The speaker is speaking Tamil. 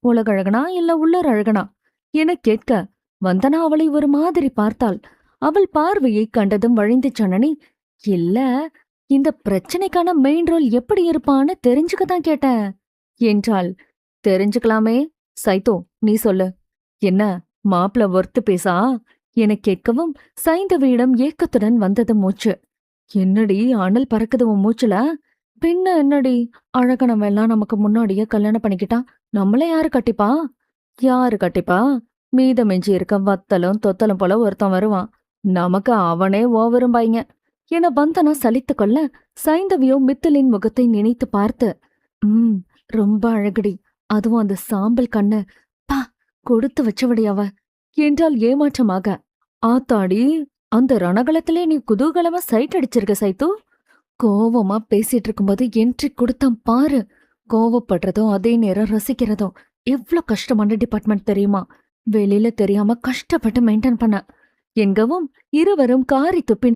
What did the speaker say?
உலகழகனா இல்ல உள்ளர் அழகனா என கேட்க, வந்தனா அவளை ஒரு மாதிரி பார்த்தாள். அவள் பார்வையை கண்டதும் வழிந்து சனனி, இல்ல, இந்த பிரச்சனைக்கான மெயின் ரோல் எப்படி இருப்பான்னு தெரிஞ்சுக்கத்தான் கேட்டேன் என்றாள். தெரிஞ்சுக்கலாமே. சைத்தோ, நீ சொல்லு. என்ன, மாப்ள ஒர்த்து பேசா என கேட்கவும் சைந்தவியிடம் ஏக்கத்துடன் வந்தது மூச்சு. என்னடி அனல் பறக்குது உன் மூச்சுல? பின்ன என்னடி, அழகனவெல்லாம் நமக்கு முன்னாடியே கல்யாணம் பண்ணிக்கிட்டா நம்மள யாரு கட்டிப்பா? யாரு கட்டிப்பா? மீதமிஞ்சி இருக்க வத்தலும் தொத்தலும் போல ஒருத்தன் வருவான். நமக்கு அவனே ஓவரும் பாய்ங்க என வந்தனா சலித்துக் கொள்ள, சைந்தவியோ மித்தலின் முகத்தை நினைத்து பார்த்து, ம், ரொம்ப அழகுடி, அதுவும் அந்த சாம்பல் கண்ணு, பா, கொடுத்து வச்சவடி அவ என்றால் ஏமாற்றமாக. ஆத்தாடி, அந்த ரணகலத்திலே நீ குதூகலமா சைட் அடிச்சிருக்க சைத்து. கோவமா பேசிட்டு இருக்கும்போது என்ட்ரி கொடுத்தான் பாரு. கோவப்படுறதும் அதே நேரம் ரசிக்கிறதும் எவ்ளோ கஷ்டமான டிபார்ட்மெண்ட் தெரியுமா? வெளியில தெரியாம கஷ்டப்பட்டு மெயின்டைன் பண்ண. எங்கவும் இருவரும் காரி துப்பின்